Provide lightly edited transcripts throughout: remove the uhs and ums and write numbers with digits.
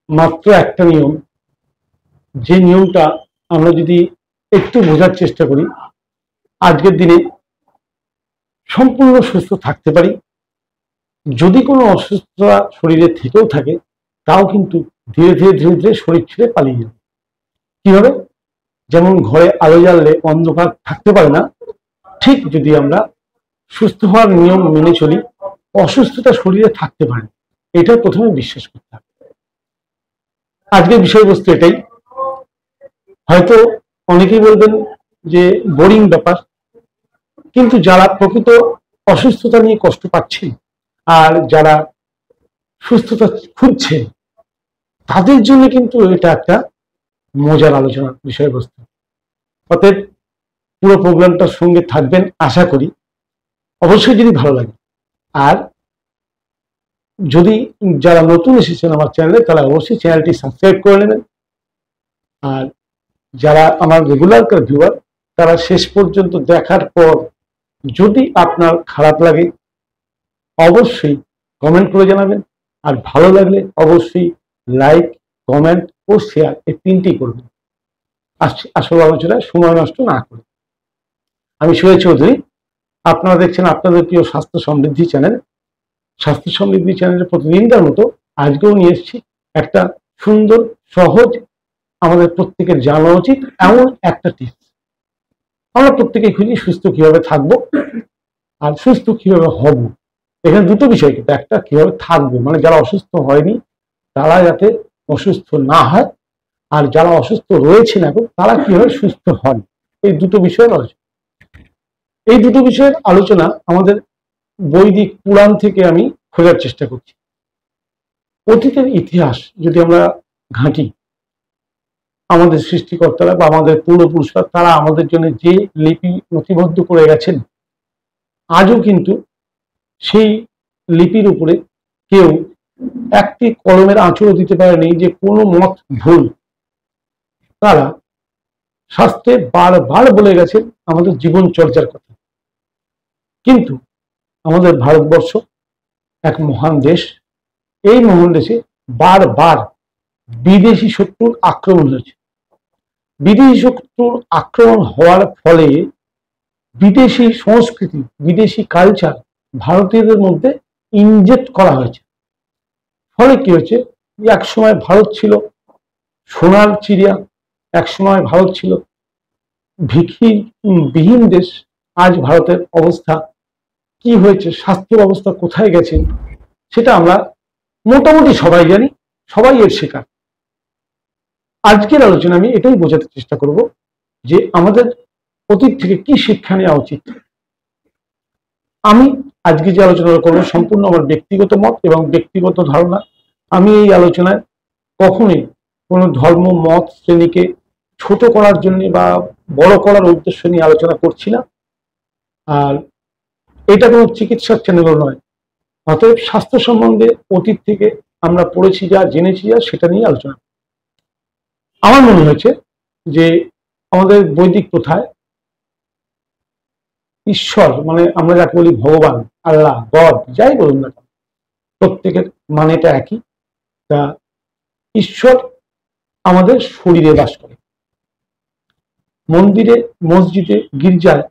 মাত্র একটা নিয়ম, যে নিয়মটা আমরা যদি একটু বোঝার চেষ্টা করি, আজকের দিনে সম্পূর্ণ সুস্থ থাকতে পারি। যদি কোনো অসুস্থতা শরীরে থেকেও থাকে, তাও কিন্তু ধীরে ধীরে ধীরে ধীরে শরীর ছেড়ে পালিয়ে যাবে। কিভাবে? যেমন ঘরে আলো জ্বাললে অন্ধকার থাকতে পারে না, ঠিক যদি আমরা সুস্থ হওয়ার নিয়ম মেনে চলি, অসুস্থতা শরীরে থাকতে পারে না। এটা প্রথমে বিশ্বাস করতে হবে। আজকের বিষয়বস্তু এটাই। হয়তো অনেকেই বলবেন যে বোরিং ব্যাপার, কিন্তু যারা প্রকৃত অসুস্থতা নিয়ে কষ্ট পাচ্ছেন আর যারা সুস্থতা খুঁজছেন, তাদের জন্য কিন্তু এটা একটা মজার আলোচনার বিষয়বস্তু। অতএব পুরো প্রোগ্রামটার সঙ্গে থাকবেন আশা করি। অবশ্যই যদি ভালো লাগে, আর যদি যারা নতুন এসেছেন আমার চ্যানেলে, তারা অবশ্যই চ্যানেলটি সাবস্ক্রাইব করে নেবেন। আর যারা আমার রেগুলার ভিউয়ার, তারা শেষ পর্যন্ত দেখার পর যদি আপনার খারাপ লাগে, অবশ্যই কমেন্ট করে জানাবেন। আর ভালো লাগলে অবশ্যই লাইক, কমেন্ট ও শেয়ার, এই তিনটি করবেন। আসল আলোচনায় সময় নষ্ট না করে। আমি সোহেল চৌধুরী, আপনারা দেখছেন আপনাদের প্রিয় স্বাস্থ্য সমৃদ্ধি চ্যানেল। স্বাস্থ্য সমৃদ্ধি চ্যানেলের প্রতিদিনকার মতো আজকেও নিয়ে এসেছি একটা সুন্দর, সহজ, আমাদের প্রত্যেকের জানা উচিত এমন একটা টিপস। আমরা প্রত্যেকে খুঁজি সুস্থ কিভাবে থাকবো আর সুস্থ কিভাবে হব। এখানে দুটো বিষয়, কিন্তু একটা কিভাবে থাকবো, মানে যারা অসুস্থ হয়নি তারা যাতে অসুস্থ না হয়, আর যারা অসুস্থ রয়েছেন এখন তারা কিভাবে সুস্থ হন। এই দুটো বিষয়ের আলোচনা। এই দুটো বিষয়ের আলোচনা আমাদের বৈদিক পুরাণ থেকে আমি খোঁজার চেষ্টা করছি। অতীতের ইতিহাস যদি আমরা ঘাঁটি, আমাদের সৃষ্টিকর্তারা বা আমাদের পূর্বপুরুষরা, তারা আমাদের জন্য যে লিপি নথিবদ্ধ করে গেছেন, আজও কিন্তু সেই লিপির উপরে কেউ একটি কলমের আঁচড়ও দিতে পারেনি যে কোনো মত ভুল। তারা শাস্ত্রে বারবার বলে গেছেন আমাদের জীবন চর্চার কথা। কিন্তু আমাদের ভারতবর্ষ এক মহান দেশ। এই মহান দেশে বারবার বিদেশি শত্রুর আক্রমণ হয়েছে। বিদেশি শত্রুর আক্রমণ হওয়ার ফলে বিদেশি সংস্কৃতি, বিদেশি কালচার ভারতীয়দের মধ্যে ইনজেক্ট করা হয়েছে। ফলে কি হয়েছে, এক সময় ভারত ছিল সোনার চিড়িয়া, এক সময় ভারত ছিল ভিখিবিহীন দেশ। আজ ভারতের অবস্থা কি হয়েছে, স্বাস্থ্য ব্যবস্থা কোথায় গেছে, সেটা আমরা মোটামুটি সবাই জানি, সবাই এর শিকার। আজকের আলোচনা আমি এটাই বোঝাতে চেষ্টা করব যে আমাদের অতীত থেকে কি শিক্ষা নেওয়া উচিত। আমি আজকে যে আলোচনা করবো সম্পূর্ণ আমার ব্যক্তিগত মত এবং ব্যক্তিগত ধারণা। আমি এই আলোচনায় কখনোই কোনো ধর্ম, মত, শ্রেণীকে ছোট করার জন্য বা বড় করার উদ্দেশ্য নিয়ে আলোচনা করছি না। আর এটা কোনো চিকিৎসার চ্যানেলও নয়। অতএব স্বাস্থ্য সম্বন্ধে অতীত থেকে আমরা পড়েছি যা, জেনেছি যা, সেটা নিয়ে আলোচনা। আমার মনে হয়েছে যে আমাদের বৈদিক প্রথায় ঈশ্বর, মানে আমরা যাকে বলি ভগবান, আল্লাহ, গড, যাই বলুন না, প্রত্যেকের মানেটা একই। তা ঈশ্বর আমাদের শরীরে বাস করে। মন্দিরে, মসজিদে, গির্জায়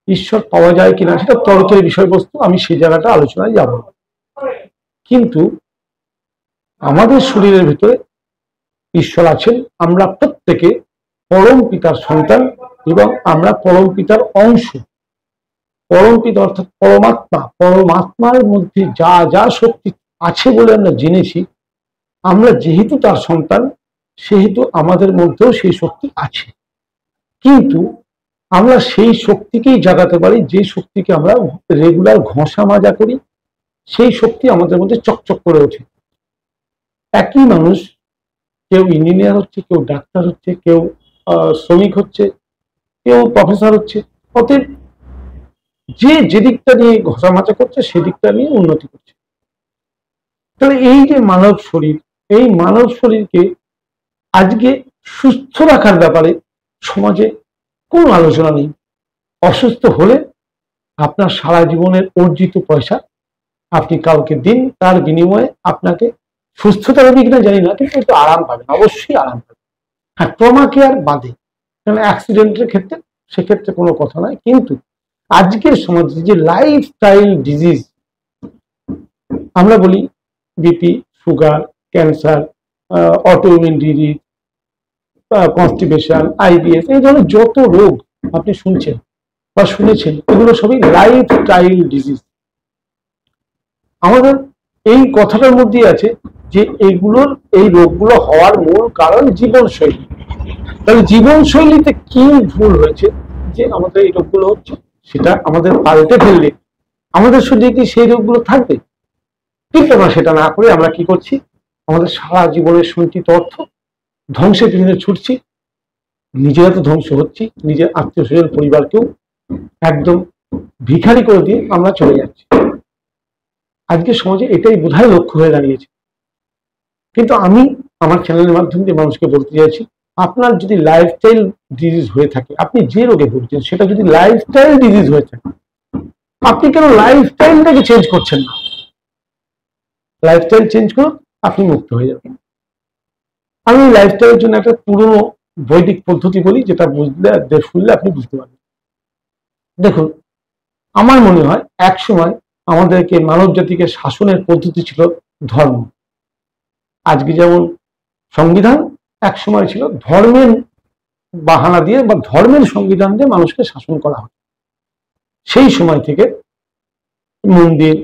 ঈশ্বর পাওয়া যায় কিনা সেটা তর্কের বিষয়বস্তু, আমি সেই জায়গাটা আলোচনায় যাব। কিন্তু আমাদের শরীরের ভিতরে ঈশ্বর আছেন। আমরা প্রত্যেকে পরম পিতার সন্তান এবং আমরা পরম পিতার অংশ। পরম পিতা অর্থাৎ পরমাত্মা, পরমাত্মার মধ্যে যা যা শক্তি আছে বলে আমরা জেনেছি, আমরা যেহেতু তার সন্তান, সেহেতু আমাদের মধ্যেও সেই শক্তি আছে। কিন্তু আমরা সেই শক্তিকেই জাগাতে পারি যে শক্তিকে আমরা রেগুলার ঘষা মাজা করি, সেই শক্তি আমাদের মধ্যে চকচক করে ওঠে। একই মানুষ, কেউ ইঞ্জিনিয়ার হচ্ছে, কেউ ডাক্তার হচ্ছে, কেউ শ্রমিক হচ্ছে, কেউ প্রফেসর হচ্ছে। অতএব যে দিকটা নিয়ে ঘষা মাজা করছে, সেদিকটা নিয়ে উন্নতি করছে। তাহলে এই যে মানব শরীর, এই মানব শরীরকে আজকে সুস্থ রাখার ব্যাপারে সমাজে কোনো আলোচনা নেই। অসুস্থ হলে আপনার সারা জীবনের অর্জিত পয়সা আপনি কাউকে দিন, তার বিনিময়ে আপনাকে সুস্থতা হবে কিনা জানি না, কিন্তু একটু আরাম পাবেন, অবশ্যই আরাম পাবেন। হ্যাঁ, ট্রমা কেয়ার বাদে, কারণ অ্যাক্সিডেন্টের ক্ষেত্রে সেক্ষেত্রে কোনো কথা নয়, কিন্তু আজকের সমাজে যে লাইফস্টাইল ডিজিজ আমরা বলি, BP, sugar, cancer, autoimmune disease, constipation, IBS, এই ধরনের যত রোগ আপনি শুনছেন বা শুনেছেন, এগুলো সবই লাইফস্টাইল ডিজিজ। আমাদের এই কথাটার মধ্যে আছে যে এই রোগগুলো হওয়ার মূল কারণ জীবনশৈলী। তাহলে জীবনশৈলীতে কি ভুল হয়েছে যে আমাদের এই রোগগুলো হচ্ছে, সেটা আমাদের পাল্টে ফেললে আমাদের শরীরে কি সেই রোগগুলো থাকবে? কিন্তু আমরা সেটা না করে আমরা কি করছি, আমাদের সারা জীবনের সঞ্চিত অর্থ ধ্বংসের পিছনে ছুটছি, নিজেরা তো ধ্বংস হচ্ছি, নিজের আত্মীয় স্বজন পরিবারকেও একদম ভিখারি করে দিয়ে আমরা চলে যাচ্ছি। আজকে সমাজে এটাই বোধহয় লক্ষ্য হয়ে দাঁড়িয়েছে। কিন্তু আমি আমার চ্যানেলের মাধ্যমে দিয়ে মানুষকে বলতে চাইছি, আপনার যদি লাইফস্টাইল ডিজিজ হয়ে থাকে, আপনি যে রোগে ভুগছেন সেটা যদি লাইফস্টাইল ডিজিজ হয়ে থাকে, আপনি কেন লাইফস্টাইলটাকে চেঞ্জ করছেন না? লাইফস্টাইল চেঞ্জ করুন, আপনি মুক্ত হয়ে যাবেন। আমি লাইফস্টাইলের জন্য একটা পুরনো বৈদিক পদ্ধতি বলি, যেটা শুনলে আপনি বুঝতে পারবেন। দেখুন, আমার মনে হয় এক সময় আমাদেরকে মানব জাতিকে শাসনের পদ্ধতি ছিল ধর্ম। আজকে যেমন সংবিধান, এক সময় ছিল ধর্মের বাহানা দিয়ে বা ধর্মের সংবিধান দিয়ে মানুষকে শাসন করা হয়। সেই সময় থেকে মন্দির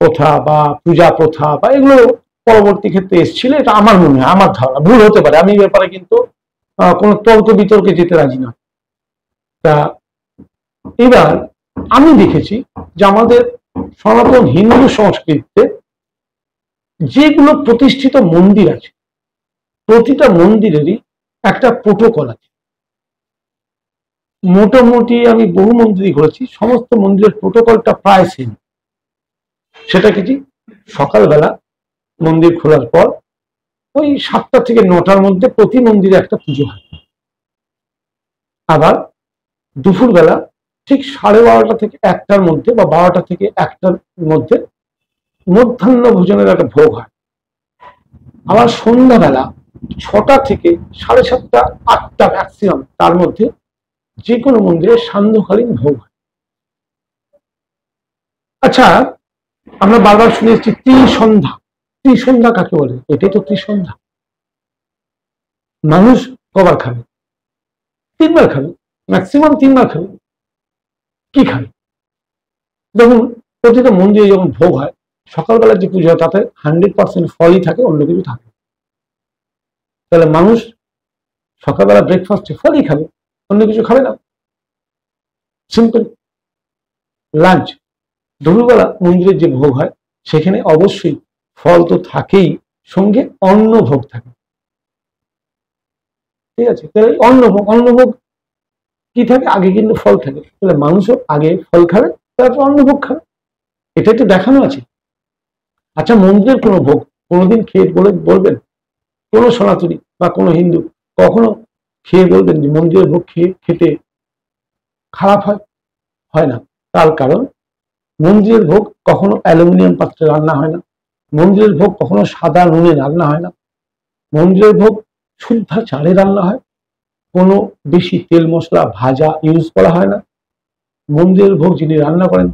প্রথা বা পূজা প্রথা বা এগুলো পরবর্তী ক্ষেত্রে এসেছিল, এটা আমার মনে হয়, আমার ধারণা, ভুল হতে পারে, আমি এই ব্যাপারে কিন্তু কোনো তর্ক বিতর্কে যেতে রাজি নয়। তা এবার আমি দেখেছি যে আমাদের সনাতন হিন্দু সংস্কৃতিতে যেগুলো প্রতিষ্ঠিত মন্দির আছে, প্রতিটা মন্দিরেরই একটা প্রোটোকল আছে। মোটামুটি আমি বহু মন্দিরই ঘুরেছি, সমস্ত মন্দিরের প্রোটোকলটা প্রায় সেম। সেটা কি, সকালবেলা মন্দির খোলার পর ওই 7টা থেকে 9টার মধ্যে প্রতি মন্দিরে একটা পুজো হয়। আবার দুপুরবেলা ঠিক 12:30 থেকে 1টার মধ্যে বা 12টা থেকে 1টার মধ্যে মধ্যাহ্ন ভোজনের একটা ভোগ হয়। আবার সন্ধ্যাবেলা 6টা থেকে 7:30, 8টা ম্যাক্সিমাম, তার মধ্যে যে কোনো মন্দিরে সান্ধ্যকালীন ভোগ হয়। আচ্ছা, আমরা বারবার শুনে এসেছি ত্রিসন্ধ্যা। ত্রিসন্ধ্যা কাকে বলে? এটাই তো ত্রিসন্ধ্যা। মানুষ কবার খাবে? 3বার খাবে, ম্যাক্সিমাম 3বার খাবে। কি খাবে? দেখুন, প্রতিটা মন্দিরে যখন ভোগ হয়, সকালবেলা যে পুজো হয় তাতে 100% ফলই থাকে, অন্য কিছু থাকে। তাহলে মানুষ সকালবেলা ব্রেকফাস্টে ফলই খাবে, অন্য কিছু খাবে না। সিম্পল। লাঞ্চ, দুপুরবেলা মন্দিরের যে ভোগ হয় সেখানে অবশ্যই ফল তো থাকেই, সঙ্গে অন্ন ভোগ থাকে। ঠিক আছে, তাহলে অন্নভোগ কি থাকে? আগে কিন্তু ফল থাকে, তাহলে মানুষও আগে ফল খাবে, তারপর অন্নভোগ খাবে। এটাই তো দেখানো আছে। আচ্ছা, মন্দিরের কোনো ভোগ কোনোদিন খেয়ে বলবেন, কোনো সনাতনী বা কোনো হিন্দু কখনো খেয়ে বলবেন যে মন্দিরের ভোগ খেতে খারাপ হয়? হয় না। তার কারণ মন্দিরের ভোগ কখনো অ্যালুমিনিয়াম পাত্রে রান্না হয় না, মন্দিরের ভোগ কখনো সাদা নুনে রান্না হয় না, মন্দিরের ভোগ শুদ্ধ চালে রান্না হয়, কোনো বেশি তেল মশলা ভাজা ইউজ করা হয় না। মন্দিরের ভোগ যিনি রান্না করেন,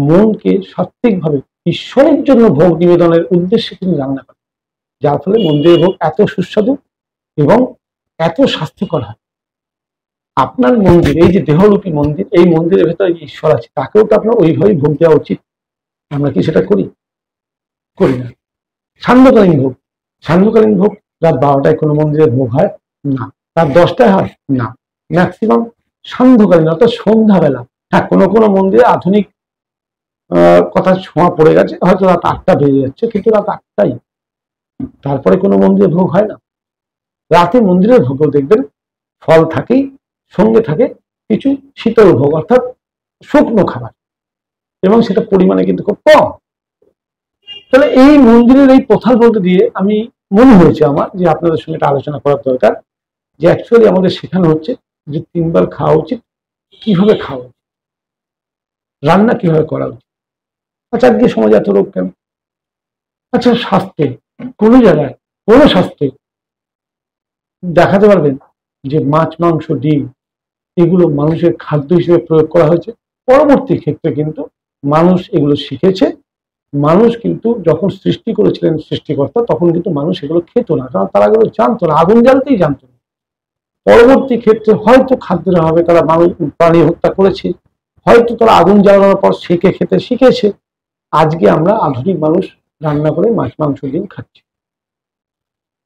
মনকে সাত্ত্বিকভাবে ঈশ্বরের জন্য ভোগ নিবেদনের উদ্দেশ্যে তিনি রান্না করেন, যার ফলে মন্দিরের ভোগ এত সুস্বাদু এবং এত স্বাস্থ্যকর হয়। আপনার মন্দির, এই যে দেহরূপী মন্দির, এই মন্দিরের ভেতরে যে ঈশ্বর আছে তাকেও তো আপনার ওইভাবেই ভোগ দেওয়া উচিত। আমরা কি সেটা করি? করি না। সান্ধ্যকালীন ভোগ, সান্ধ্যকালীন ভোগ রাত 12টায় কোনো মন্দিরের ভোগ হয় না, রাত 10টায় হয় না, ম্যাক্সিমাম সান্ধ্যকালীন অর্থাৎ সন্ধ্যাবেলা। হ্যাঁ, কোনো কোনো মন্দিরে আধুনিক কথা ছোঁয়া পড়ে গেছে, হয়তো রাত 8টা বেজে যাচ্ছে, কিন্তু রাত 8টাই, তারপরে কোনো মন্দিরে ভোগ হয় না। রাতে মন্দিরের ভোগও দেখবেন ফল থাকেই, সঙ্গে থাকে কিছু শীতল ভোগ অর্থাৎ শুকনো খাবার, এবং সেটা পরিমাণে কিন্তু খুব কম। তাহলে এই মন্দিরের এই প্রথার বলতে দিয়ে আমি মনে হয়েছে আমার যে আপনাদের সঙ্গে একটা আলোচনা করার দরকার, যে অ্যাকচুয়ালি আমাদের শেখানো হচ্ছে যে 3বার খাওয়া উচিত, কিভাবে খাওয়া উচিত, রান্না কিভাবে করা উচিত। আচ্ছা, আজকে সমাজে এত রোগ কেন? আচ্ছা, স্বাস্থ্যে কোনো জায়গায় কোনো শাস্ত্রে দেখাতে পারবেন যে মাছ, মাংস, ডিম এগুলো মানুষের খাদ্য হিসেবে প্রয়োগ করা হয়েছে? পরবর্তী ক্ষেত্রে কিন্তু মানুষ এগুলো শিখেছে। মানুষ কিন্তু যখন সৃষ্টি করেছিলেন সৃষ্টিকর্তা, তখন কিন্তু মানুষ এগুলো খেত না, কারণ তারা এগুলো জানতো না, আগুন জ্বালতেই জানতো না। পরবর্তী ক্ষেত্রে হয়তো খাদ্যের অভাবে তারা মানুষ প্রাণী হত্যা করেছে, হয়তো তারা আগুন জ্বালানোর পর সেকে খেতে শিখেছে। আজকে আমরা আধুনিক মানুষ রান্না করে মাছ, মাংস, ডিম খাচ্ছি।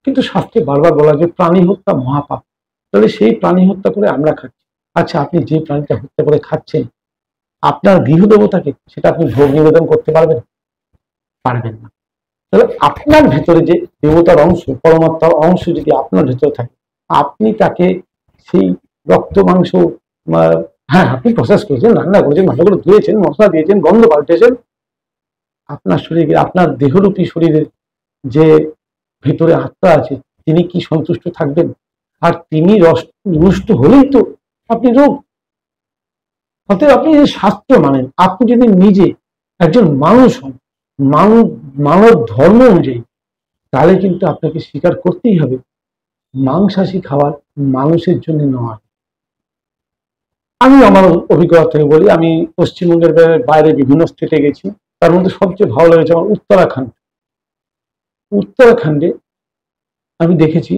কিন্তু শাস্ত্রে বারবার বলা যে প্রাণী হত্যা মহাপাপ। তাহলে সেই প্রাণী হত্যা করে আমরা খাচ্ছি। আচ্ছা, আপনি যে প্রাণীটা হত্যা করে খাচ্ছেন, আপনার গৃহদেবতাকে সেটা আপনি ভোগ নিবেদন করতে পারবেন? পারবেন না। তাহলে আপনার ভেতরে যে দেবতার অংশ, পরমাত্মার অংশ যদি আপনার ভেতরে থাকে, আপনি তাকে সেই রক্ত মাংস, হ্যাঁ আপনি প্রসেস করেছেন, রান্না করেছেন, ভালো করে ধুয়েছেন, মশলা দিয়েছেন, গন্ধ পাল্টেছেন, আপনার শরীরে, আপনার দেহরূপী শরীরে যে ভেতরে আত্মা আছে, তিনি কি সন্তুষ্ট থাকবেন? আর তিনি রুষ্ট হলেই তো আপনি রোগ। অতএব আপনি যে শাস্ত্র মানেন, আপনি যদি নিজে একজন মানুষ হন, মানব ধর্ম অনুযায়ী, তাহলে কিন্তু আপনাকে স্বীকার করতেই হবে মাংসাশী খাবার মানুষের জন্য নয়। আমি আমার অভিজ্ঞতা থেকে বলি, আমি পশ্চিমবঙ্গের বাইরে বিভিন্ন স্টেটে গেছি, তার মধ্যে সবচেয়ে ভালো লেগেছে আমার উত্তরাখণ্ড। উত্তরাখণ্ডে আমি দেখেছি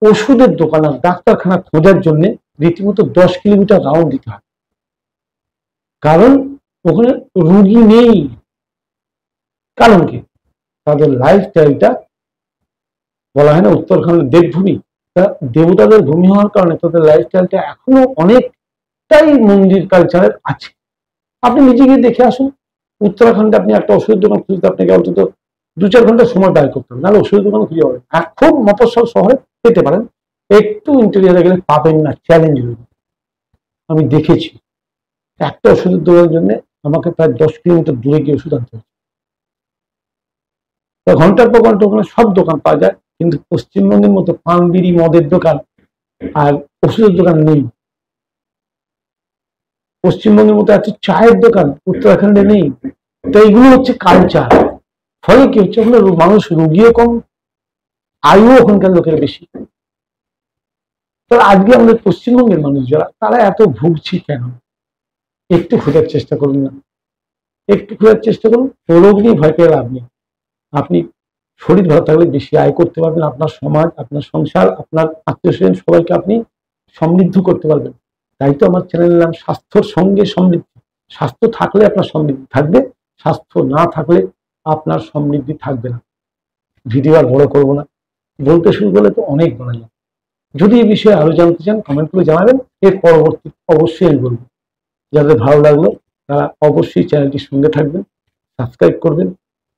ওষুধের দোকান আর ডাক্তারখানা খোঁজার জন্য রীতিমতো 10 কিলোমিটার রাউন্ড দিতে হয়, কারণ ওখানে রুগী নেই। কারণ কি? তাদের লাইফস্টাইলটা, বলা হয় না উত্তরাখণ্ডের দেবভূমি, তা দেবতাদের ভূমি হওয়ার কারণে তাদের লাইফস্টাইলটা এখনো অনেকটাই মন্দির কালচারের আছে। আপনি নিজে গিয়ে দেখে আসুন। উত্তরাখণ্ডে আপনি একটা ওষুধের দোকান খুঁজতে আপনাকে অন্তত 2-4 ঘন্টা সময় ব্যয় করতে হবে, নাহলে ওষুধের দোকান খুঁজে পাবেন। খুব মফস্বল শহরে পেতে পারেন, একটু ইন্টেরিয়ারে গেলে পাবেন না, চ্যালেঞ্জ রয়েছে। আমি দেখেছি একটা ওষুধের দোকানের জন্য আমাকে প্রায় 10 কিলোমিটার দূরে গিয়ে ওষুধ আনতে হয়েছে। ঘন্টার পর ঘন্টা ওখানে সব দোকান পাওয়া যায়, কিন্তু পশ্চিমবঙ্গের মতো পান, বিড়ি, মদের দোকান আর ওষুধের দোকান নেই। পশ্চিমবঙ্গের মতো এত চায়ের দোকান উত্তরাখণ্ডে নেই। তো এইগুলো হচ্ছে কালচার। ফলে কি হচ্ছে, ওখানে মানুষ রোগীও কম, আয়ু ওখানকার লোকের বেশি। তো আজকে আমাদের পশ্চিমবঙ্গের মানুষ যারা, তারা এত ভুগছি কেন? একটু খোঁজার চেষ্টা করুন না, একটু খোঁজার চেষ্টা করুন। রোগ নিয়ে ভয় পেয়ে লাভ নেই। আপনি শরীর ভালো থাকলে বেশি আয় করতে পারবেন, আপনার সমাজ, আপনার সংসার, আপনার আত্মীয় স্বজন সবাইকে আপনি সমৃদ্ধ করতে পারবেন। তাই তো আমার চ্যানেলের নাম স্বাস্থ্যর সঙ্গে সমৃদ্ধি। স্বাস্থ্য থাকলে আপনার সমৃদ্ধি থাকবে, স্বাস্থ্য না থাকলে আপনার সমৃদ্ধি থাকবে না। ভিডিও আর বড় করবো না, বলতে শুরু করলে তো অনেক বলা যায়। যদি এই বিষয়ে আরো জানতে চান কমেন্ট করে জানাবেন, এর পরবর্তী অবশ্যই আমি বলবো। যাদের ভালো লাগলো তারা অবশ্যই চ্যানেলটির সঙ্গে থাকবেন, সাবস্ক্রাইব করবেন,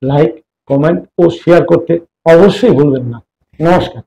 লাইক, কমেন্ট ও শেয়ার করতে অবশ্যই ভুলবেন না। নমস্কার।